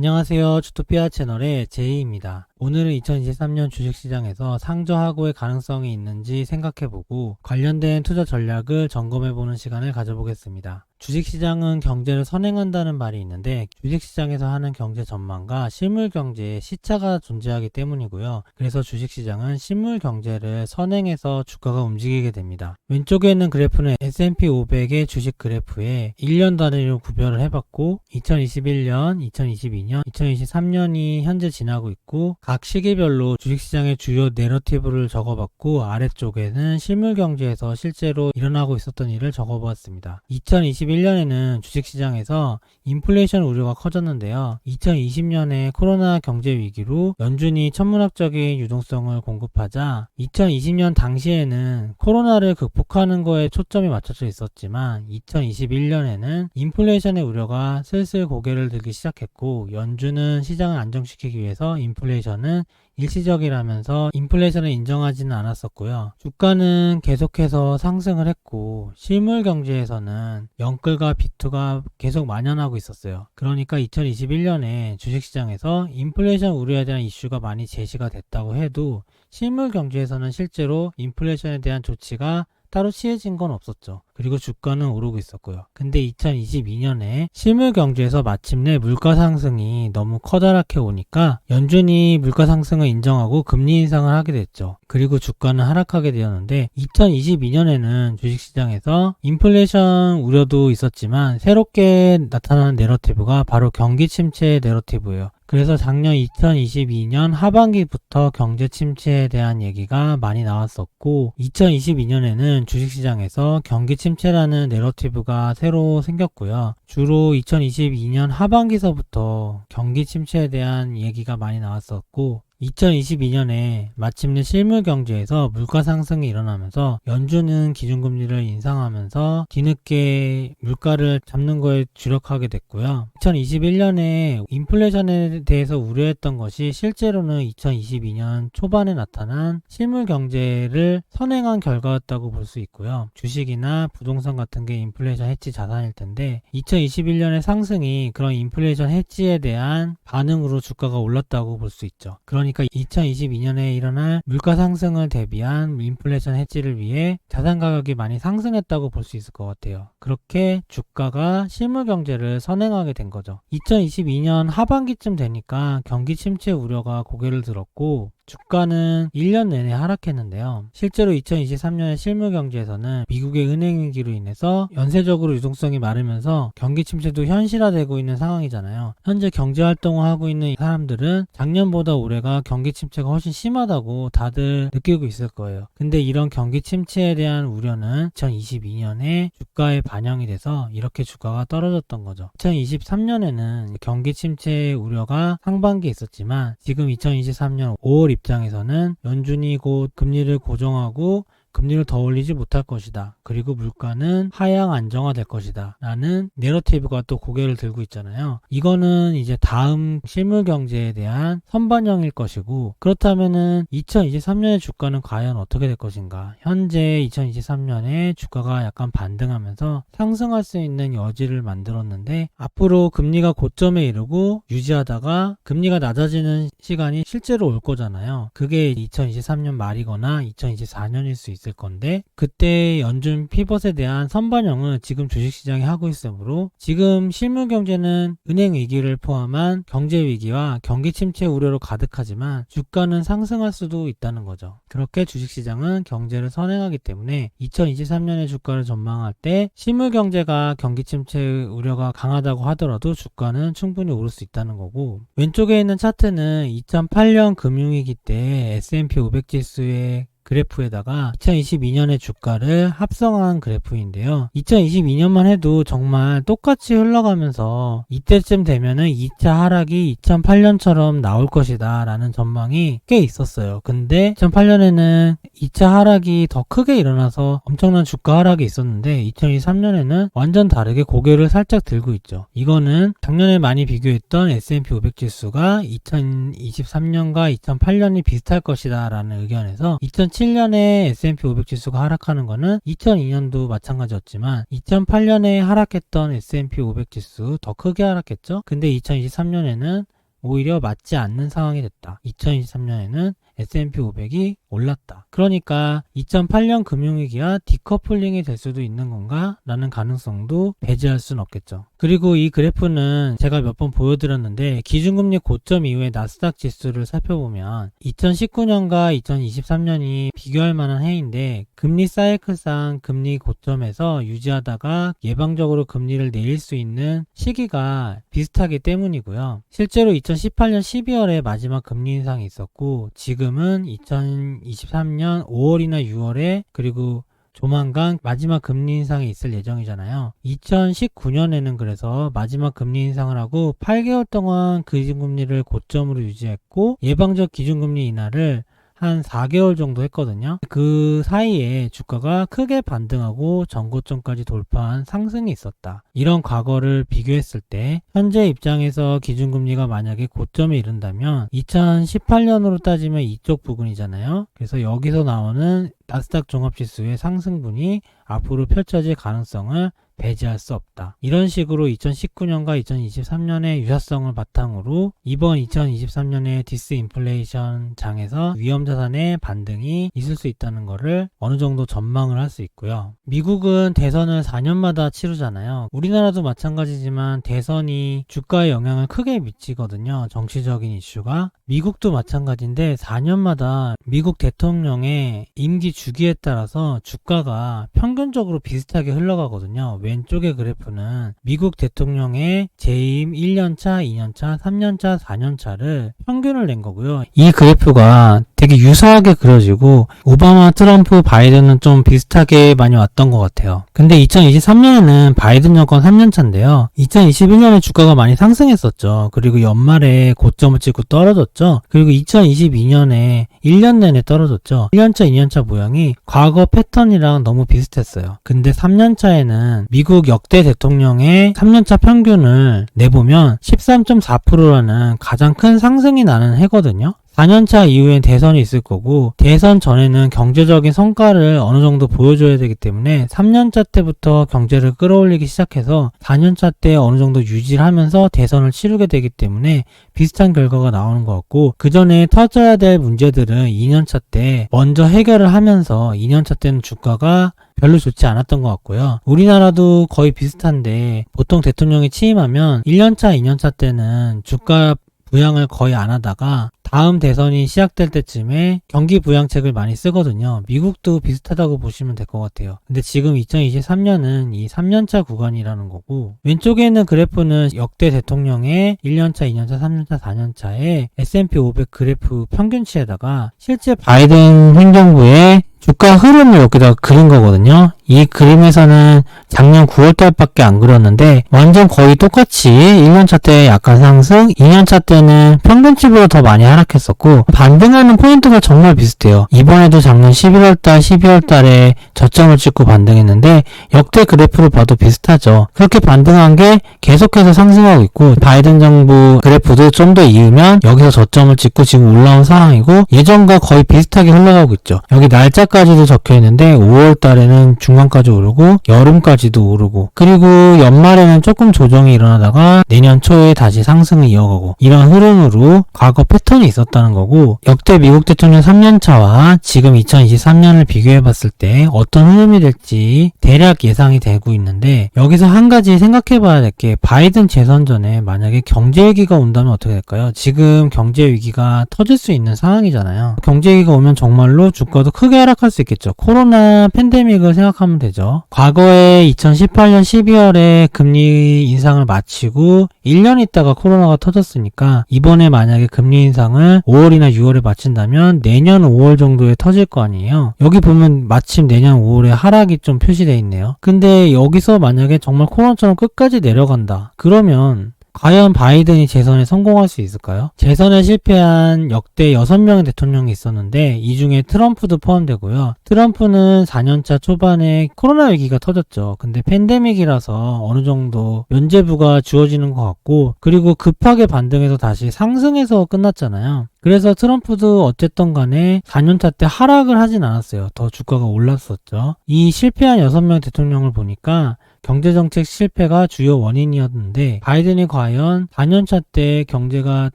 안녕하세요. 주토피아 채널의 제이입니다. 오늘은 2023년 주식시장에서 상저하고의 가능성이 있는지 생각해보고 관련된 투자 전략을 점검해보는 시간을 가져보겠습니다. 주식시장은 경제를 선행한다는 말이 있는데 주식시장에서 하는 경제 전망과 실물 경제에 시차가 존재하기 때문이고요. 그래서 주식시장은 실물 경제를 선행해서 주가가 움직이게 됩니다. 왼쪽에 있는 그래프는 S&P 500의 주식 그래프에 1년 단위로 구별을 해봤고 2021년, 2022년, 2023년이 현재 지나고 있고 각 시기별로 주식시장의 주요 내러티브를 적어봤고 아래쪽에는 실물 경제에서 실제로 일어나고 있었던 일을 적어보았습니다. 2021년에는 주식시장에서 인플레이션 우려가 커졌는데요. 2020년에 코로나 경제 위기로 연준이 천문학적인 유동성을 공급하자 2020년 당시에는 코로나를 극복하는 거에 초점이 맞춰져 있었지만 2021년에는 인플레이션의 우려가 슬슬 고개를 들기 시작했고 연준은 시장을 안정시키기 위해서 인플레이션은 일시적이라면서 인플레이션을 인정하지는 않았었고요. 주가는 계속해서 상승을 했고 실물 경제에서는 영끌과 비투가 계속 만연하고 있었어요. 그러니까 2021년에 주식시장에서 인플레이션 우려에 대한 이슈가 많이 제시가 됐다고 해도 실물 경제에서는 실제로 인플레이션에 대한 조치가 따로 취해진 건 없었죠. 그리고 주가는 오르고 있었고요. 근데 2022년에 실물 경제에서 마침내 물가 상승이 너무 커다랗게 오니까 연준이 물가 상승을 인정하고 금리 인상을 하게 됐죠. 그리고 주가는 하락하게 되었는데 2022년에는 주식시장에서 인플레이션 우려도 있었지만 새롭게 나타나는 내러티브가 바로 경기 침체의 내러티브예요. 그래서 작년 2022년 하반기부터 경제 침체에 대한 얘기가 많이 나왔었고 2022년에는 주식시장에서 경기 침체라는 내러티브가 새로 생겼고요. 주로 2022년 하반기서부터 경기 침체에 대한 얘기가 많이 나왔었고 2022년에 마침내 실물 경제에서 물가 상승이 일어나면서 연준은 기준금리를 인상하면서 뒤늦게 물가를 잡는 거에 주력하게 됐고요. 2021년에 인플레이션에 대해서 우려했던 것이 실제로는 2022년 초반에 나타난 실물 경제를 선행한 결과였다고 볼 수 있고요. 주식이나 부동산 같은 게 인플레이션 해지 자산일 텐데 2021년의 상승이 그런 인플레이션 해지에 대한 반응으로 주가가 올랐다고 볼 수 있죠. 그러니까 2022년에 일어날 물가 상승을 대비한 인플레이션 해지를 위해 자산 가격이 많이 상승했다고 볼 수 있을 것 같아요. 그렇게 주가가 실물 경제를 선행하게 된 거죠. 2022년 하반기쯤 되니까 경기 침체 우려가 고개를 들었고 주가는 1년 내내 하락했는데요. 실제로 2023년의 실물 경제에서는 미국의 은행 위기로 인해서 연쇄적으로 유동성이 마르면서 경기 침체도 현실화되고 있는 상황이잖아요. 현재 경제 활동을 하고 있는 사람들은 작년보다 올해가 경기 침체가 훨씬 심하다고 다들 느끼고 있을 거예요. 근데 이런 경기 침체에 대한 우려는 2022년에 주가에 반영이 돼서 이렇게 주가가 떨어졌던 거죠. 2023년에는 경기 침체의 우려가 상반기에 있었지만 지금 2023년 5월 입장에서는 연준이 곧 금리를 고정하고 금리를 더 올리지 못할 것이다. 그리고 물가는 하향 안정화될 것이다. 라는 내러티브가 또 고개를 들고 있잖아요. 이거는 이제 다음 실물 경제에 대한 선반영일 것이고 그렇다면은 2023년의 주가는 과연 어떻게 될 것인가? 현재 2023년에 주가가 약간 반등하면서 상승할 수 있는 여지를 만들었는데 앞으로 금리가 고점에 이르고 유지하다가 금리가 낮아지는 시간이 실제로 올 거잖아요. 그게 2023년 말이거나 2024년일 수 있을 건데 그때 연준 피벗에 대한 선반영은 지금 주식시장이 하고 있으므로 지금 실물 경제는 은행 위기를 포함한 경제 위기와 경기 침체 우려로 가득하지만 주가는 상승할 수도 있다는 거죠. 그렇게 주식시장은 경제를 선행하기 때문에 2023년의 주가를 전망할 때 실물 경제가 경기 침체 우려가 강하다고 하더라도 주가는 충분히 오를 수 있다는 거고 왼쪽에 있는 차트는 2008년 금융위기 때 S&P 500 지수의 그래프에다가 2022년의 주가를 합성한 그래프인데요. 2022년만 해도 정말 똑같이 흘러가면서 이때쯤 되면은 2차 하락이 2008년처럼 나올 것이다 라는 전망이 꽤 있었어요. 근데 2008년에는 2차 하락이 더 크게 일어나서 엄청난 주가 하락이 있었는데 2023년에는 완전 다르게 고개를 살짝 들고 있죠. 이거는 작년에 많이 비교했던 S&P 500 지수가 2023년과 2008년이 비슷할 것이다 라는 의견에서 2007 2007년에 S&P 500 지수가 하락하는 거는 2002년도 마찬가지였지만 2008년에 하락했던 S&P 500 지수 더 크게 하락했죠. 근데 2023년에는 오히려 맞지 않는 상황이 됐다. 2023년에는 S&P 500이 올랐다. 그러니까 2008년 금융위기와 디커플링이 될 수도 있는 건가? 라는 가능성도 배제할 수는 없겠죠. 그리고 이 그래프는 제가 몇 번 보여드렸는데 기준금리 고점 이후에 나스닥 지수를 살펴보면 2019년과 2023년이 비교할 만한 해인데 금리 사이클상 금리 고점에서 유지하다가 예방적으로 금리를 내릴 수 있는 시기가 비슷하기 때문이고요. 실제로 2018년 12월에 마지막 금리 인상이 있었고 지금은 2023년 5월이나 6월에 그리고 조만간 마지막 금리 인상이 있을 예정이잖아요. 2019년에는 그래서 마지막 금리 인상을 하고 8개월 동안 기준금리를 고점으로 유지했고 예방적 기준금리 인하를 한 4개월 정도 했거든요. 그 사이에 주가가 크게 반등하고 전고점까지 돌파한 상승이 있었다. 이런 과거를 비교했을 때 현재 입장에서 기준금리가 만약에 고점에 이른다면 2018년으로 따지면 이쪽 부분이잖아요. 그래서 여기서 나오는 나스닥 종합지수의 상승분이 앞으로 펼쳐질 가능성을 배제할 수 없다. 이런 식으로 2019년과 2023년의 유사성을 바탕으로 이번 2023년의 디스인플레이션 장에서 위험자산의 반등이 있을 수 있다는 것을 어느 정도 전망을 할 수 있고요. 미국은 대선을 4년마다 치르잖아요. 우리나라도 마찬가지지만 대선이 주가에 영향을 크게 미치거든요. 정치적인 이슈가. 미국도 마찬가지인데 4년마다 미국 대통령의 임기 주기에 따라서 주가가 평균적으로 비슷하게 흘러가거든요. 왼쪽의 그래프는 미국 대통령의 재임 1년차, 2년차, 3년차, 4년차를 평균을 낸 거고요. 이 그래프가 되게 유사하게 그려지고 오바마, 트럼프, 바이든은 좀 비슷하게 많이 왔던 것 같아요. 근데 2023년에는 바이든 정권 3년차인데요. 2021년에 주가가 많이 상승했었죠. 그리고 연말에 고점을 찍고 떨어졌죠. 그리고 2022년에 1년 내내 떨어졌죠. 1년차, 2년차 모양이 과거 패턴이랑 너무 비슷했어요. 근데 3년차에는 미국 역대 대통령의 3년차 평균을 내보면 13.4%라는 가장 큰 상승이 나는 해거든요. 4년차 이후엔 대선이 있을 거고 대선 전에는 경제적인 성과를 어느 정도 보여줘야 되기 때문에 3년차 때부터 경제를 끌어올리기 시작해서 4년차 때 어느 정도 유지를 하면서 대선을 치르게 되기 때문에 비슷한 결과가 나오는 것 같고 그 전에 터져야 될 문제들은 2년차 때 먼저 해결을 하면서 2년차 때는 주가가 별로 좋지 않았던 것 같고요. 우리나라도 거의 비슷한데 보통 대통령이 취임하면 1년차, 2년차 때는 주가 부양을 거의 안 하다가 다음 대선이 시작될 때쯤에 경기 부양책을 많이 쓰거든요. 미국도 비슷하다고 보시면 될 것 같아요. 근데 지금 2023년은 이 3년차 구간이라는 거고 왼쪽에 있는 그래프는 역대 대통령의 1년차, 2년차, 3년차, 4년차의 S&P 500 그래프 평균치에다가 실제 바이든 행정부의 주가 흐름을 여기다가 그린 거거든요. 이 그림에서는 작년 9월달밖에 안 그렸는데 완전 거의 똑같이 1년차 때 약간 상승, 2년차 때는 평균치보다 더 많이 하락했었고 반등하는 포인트가 정말 비슷해요. 이번에도 작년 11월달, 12월달에 저점을 찍고 반등했는데 역대 그래프를 봐도 비슷하죠. 그렇게 반등한 게 계속해서 상승하고 있고 바이든 정부 그래프도 좀 더 이으면 여기서 저점을 찍고 지금 올라온 상황이고 예전과 거의 비슷하게 흘러가고 있죠. 여기 날짜까지도 적혀 있는데 5월달에는 중간까지 오르고 여름까지도 오르고 그리고 연말에는 조금 조정이 일어나다가 내년 초에 다시 상승을 이어가고 이런 흐름으로 과거 패턴이 있었다는 거고 역대 미국 대통령 3년차와 지금 2023년을 비교해봤을 때 어떤 흐름이 될지 대략 예상이 되고 있는데 여기서 한 가지 생각해봐야 될 게 바이든 재선 전에 만약에 경제위기가 온다면 어떻게 될까요? 지금 경제위기가 터질 수 있는 상황이잖아요. 경제위기가 오면 정말로 주가도 크게 하락할 수 있겠죠. 코로나 팬데믹을 생각하면 되죠. 과거에 2018년 12월에 금리 인상을 마치고 1년 있다가 코로나가 터졌으니까 이번에 만약에 금리 인상을 5월이나 6월에 마친다면 내년 5월 정도에 터질 거 아니에요. 여기 보면 마침 내년 5월에 하락이 좀 표시되어 있네요. 근데 여기서 만약에 정말 코로나처럼 끝까지 내려간다. 그러면 과연 바이든이 재선에 성공할 수 있을까요? 재선에 실패한 역대 6명의 대통령이 있었는데 이 중에 트럼프도 포함되고요. 트럼프는 4년차 초반에 코로나 위기가 터졌죠. 근데 팬데믹이라서 어느 정도 면죄부가 주어지는 것 같고 그리고 급하게 반등해서 다시 상승해서 끝났잖아요. 그래서 트럼프도 어쨌든 간에 4년차 때 하락을 하진 않았어요. 더 주가가 올랐었죠. 이 실패한 6명 대통령을 보니까 경제정책 실패가 주요 원인이었는데 바이든이 과연 4년차 때 경제가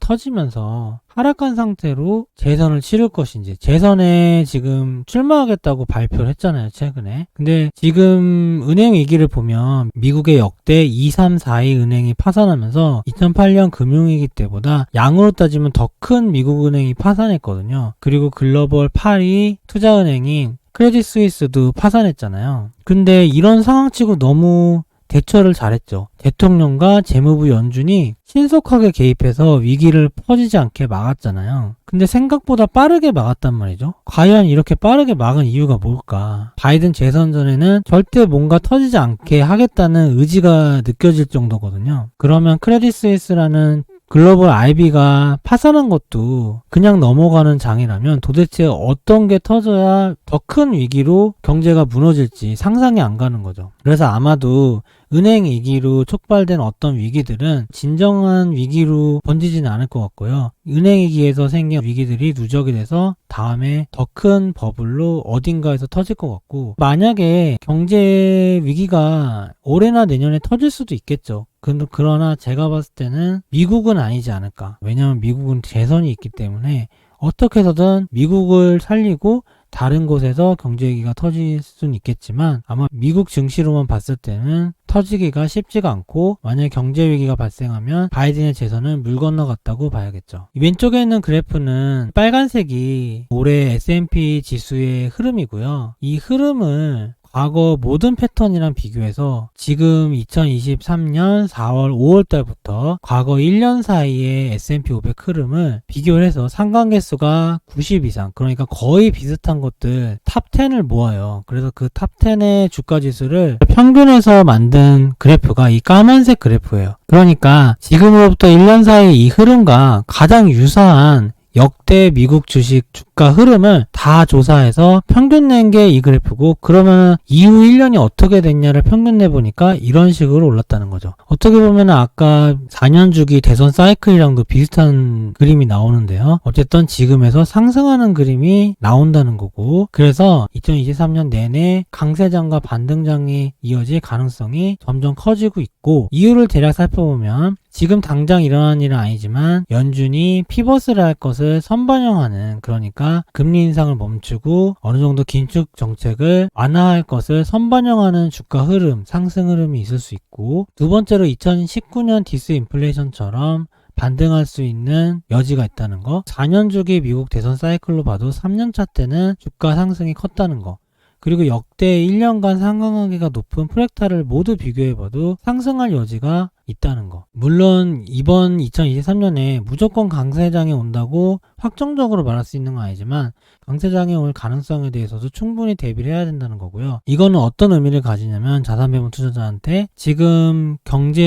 터지면서 하락한 상태로 재선을 치를 것인지, 재선에 지금 출마하겠다고 발표를 했잖아요, 최근에. 근데 지금 은행 위기를 보면 미국의 역대 2, 3, 4위 은행이 파산하면서 2008년 금융위기 때보다 양으로 따지면 더 큰 미국 은행이 파산했거든요. 그리고 글로벌 8위 투자은행인 크레딧 스위스도 파산했잖아요. 근데 이런 상황치고 너무 대처를 잘했죠. 대통령과 재무부 연준이 신속하게 개입해서 위기를 퍼지지 않게 막았잖아요. 근데 생각보다 빠르게 막았단 말이죠. 과연 이렇게 빠르게 막은 이유가 뭘까? 바이든 재선 전에는 절대 뭔가 터지지 않게 하겠다는 의지가 느껴질 정도거든요. 그러면 크레딧 스위스라는 글로벌 IB가 파산한 것도 그냥 넘어가는 장이라면 도대체 어떤 게 터져야 더 큰 위기로 경제가 무너질지 상상이 안 가는 거죠. 그래서 아마도 은행 위기로 촉발된 어떤 위기들은 진정한 위기로 번지지는 않을 것 같고요. 은행 위기에서 생긴 위기들이 누적이 돼서 다음에 더 큰 버블로 어딘가에서 터질 것 같고, 만약에 경제 위기가 올해나 내년에 터질 수도 있겠죠. 그러나 제가 봤을 때는 미국은 아니지 않을까. 왜냐하면 미국은 재선이 있기 때문에 어떻게 해서든 미국을 살리고 다른 곳에서 경제위기가 터질 수는 있겠지만 아마 미국 증시로만 봤을 때는 터지기가 쉽지가 않고, 만약에 경제위기가 발생하면 바이든의 재선은 물 건너갔다고 봐야겠죠. 왼쪽에 있는 그래프는 빨간색이 올해 S&P 지수의 흐름이고요. 이 흐름을 과거 모든 패턴이랑 비교해서 지금 2023년 4월 5월 달부터 과거 1년 사이의 S&P 500 흐름을 비교를 해서 상관계수가 90 이상, 그러니까 거의 비슷한 것들 탑 10을 모아요. 그래서 그 탑 10의 주가 지수를 평균해서 만든 그래프가 이 까만색 그래프예요. 그러니까 지금으로부터 1년 사이 이 흐름과 가장 유사한 역대 미국 주식 주가 흐름을 다 조사해서 평균 낸 게 이 그래프고, 그러면 이후 1년이 어떻게 됐냐를 평균 내보니까 이런 식으로 올랐다는 거죠. 어떻게 보면 아까 4년 주기 대선 사이클이랑도 비슷한 그림이 나오는데요. 어쨌든 지금에서 상승하는 그림이 나온다는 거고, 그래서 2023년 내내 강세장과 반등장이 이어질 가능성이 점점 커지고 있고, 이유를 대략 살펴보면 지금 당장 일어나는 일은 아니지만 연준이 피벗을 할 것을 선반영하는, 그러니까 금리 인상을 멈추고 어느 정도 긴축 정책을 완화할 것을 선반영하는 주가 흐름, 상승 흐름이 있을 수 있고, 두 번째로 2019년 디스인플레이션처럼 반등할 수 있는 여지가 있다는 거. 4년 주기 미국 대선 사이클로 봐도 3년차 때는 주가 상승이 컸다는 거. 그리고 역대 1년간 상관관계가 높은 프랙탈을 모두 비교해봐도 상승할 여지가 있다는 거. 물론 이번 2023년에 무조건 강세장이 온다고 확정적으로 말할 수 있는 건 아니지만 강세장이 올 가능성에 대해서도 충분히 대비를 해야 된다는 거고요. 이거는 어떤 의미를 가지냐면 자산배분 투자자한테 지금 경제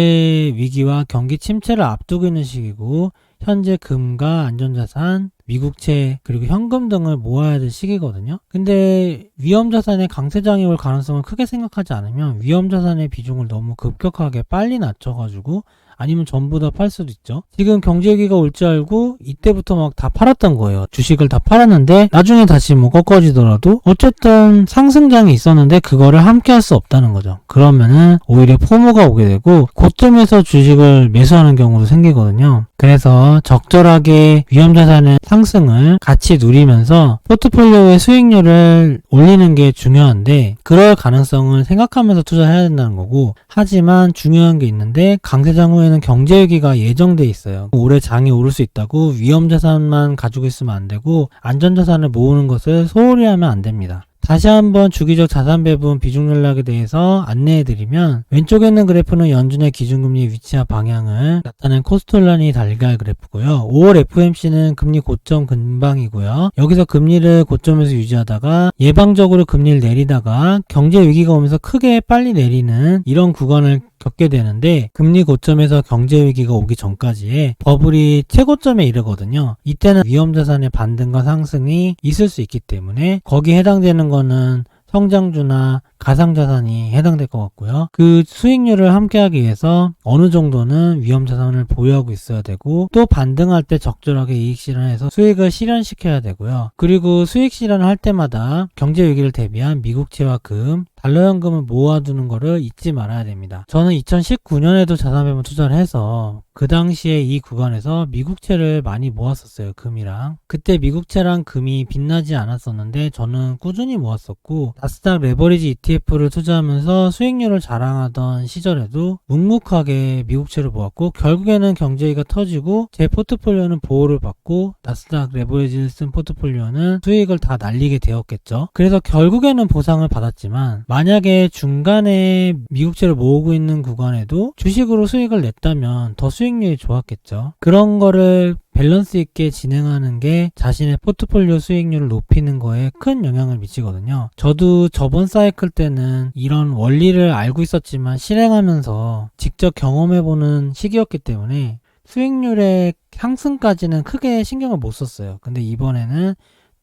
위기와 경기 침체를 앞두고 있는 시기고, 현재 금과 안전자산, 미국채, 그리고 현금 등을 모아야 될 시기거든요. 근데 위험자산의 강세장이 올 가능성을 크게 생각하지 않으면 위험자산의 비중을 너무 급격하게 빨리 낮춰가지고, 아니면 전부 다 팔 수도 있죠. 지금 경제위기가 올 줄 알고 이때부터 막 다 팔았던 거예요. 주식을 다 팔았는데 나중에 다시 뭐 꺾어지더라도 어쨌든 상승장이 있었는데 그거를 함께 할 수 없다는 거죠. 그러면은 오히려 포모가 오게 되고 고점에서 주식을 매수하는 경우도 생기거든요. 그래서 적절하게 위험자산의 상승을 같이 누리면서 포트폴리오의 수익률을 올리는 게 중요한데, 그럴 가능성을 생각하면서 투자해야 된다는 거고, 하지만 중요한 게 있는데 강세장 후에는 경제위기가 예정돼 있어요. 올해 장이 오를 수 있다고 위험자산만 가지고 있으면 안 되고 안전자산을 모으는 것을 소홀히 하면 안 됩니다. 다시 한번 주기적 자산 배분 비중 전략에 대해서 안내해드리면, 왼쪽에 있는 그래프는 연준의 기준금리 위치와 방향을 나타낸 코스톨라니 달걀 그래프고요. 5월 FOMC는 금리 고점 근방이고요. 여기서 금리를 고점에서 유지하다가 예방적으로 금리를 내리다가 경제 위기가 오면서 크게 빨리 내리는 이런 구간을 겪게 되는데, 금리 고점에서 경제 위기가 오기 전까지의 버블이 최고점에 이르거든요. 이때는 위험자산의 반등과 상승이 있을 수 있기 때문에 거기에 해당되는 거는 성장주나 가상자산이 해당될 것 같고요. 그 수익률을 함께하기 위해서 어느 정도는 위험자산을 보유하고 있어야 되고, 또 반등할 때 적절하게 이익 실현해서 수익을 실현시켜야 되고요. 그리고 수익 실현을 할 때마다 경제 위기를 대비한 미국채와 금, 달러 현금을 모아두는 거를 잊지 말아야 됩니다. 저는 2019년에도 자산배분 투자를 해서 그 당시에 이 구간에서 미국채를 많이 모았었어요. 금이랑. 그때 미국채랑 금이 빛나지 않았었는데 저는 꾸준히 모았었고, 나스닥 레버리지 ETF를 투자하면서 수익률을 자랑하던 시절에도 묵묵하게 미국채를 모았고, 결국에는 경제위기가 터지고 제 포트폴리오는 보호를 받고 나스닥 레버리지를 쓴 포트폴리오는 수익을 다 날리게 되었겠죠. 그래서 결국에는 보상을 받았지만, 만약에 중간에 미국채를 모으고 있는 구간에도 주식으로 수익을 냈다면 더 수익률이 좋았겠죠. 그런 거를 밸런스 있게 진행하는 게 자신의 포트폴리오 수익률을 높이는 거에 큰 영향을 미치거든요. 저도 저번 사이클 때는 이런 원리를 알고 있었지만 실행하면서 직접 경험해보는 시기였기 때문에 수익률의 상승까지는 크게 신경을 못 썼어요. 근데 이번에는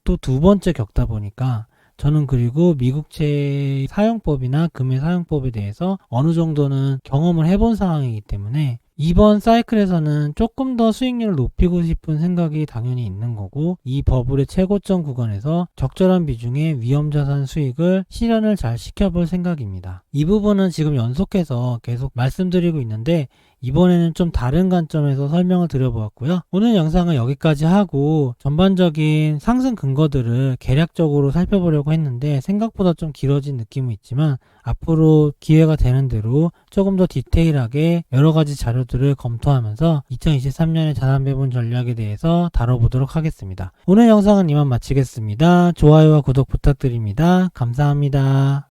또 두 번째 겪다 보니까 저는 그리고 미국채 사용법이나 금의 사용법에 대해서 어느 정도는 경험을 해본 상황이기 때문에 이번 사이클에서는 조금 더 수익률을 높이고 싶은 생각이 당연히 있는 거고, 이 버블의 최고점 구간에서 적절한 비중의 위험자산 수익을 실현을 잘 시켜볼 생각입니다. 이 부분은 지금 연속해서 계속 말씀드리고 있는데 이번에는 좀 다른 관점에서 설명을 드려보았고요. 오늘 영상은 여기까지 하고 전반적인 상승 근거들을 개략적으로 살펴보려고 했는데 생각보다 좀 길어진 느낌은 있지만 앞으로 기회가 되는 대로 조금 더 디테일하게 여러가지 자료들을 검토하면서 2023년의 자산배분 전략에 대해서 다뤄보도록 하겠습니다. 오늘 영상은 이만 마치겠습니다. 좋아요와 구독 부탁드립니다. 감사합니다.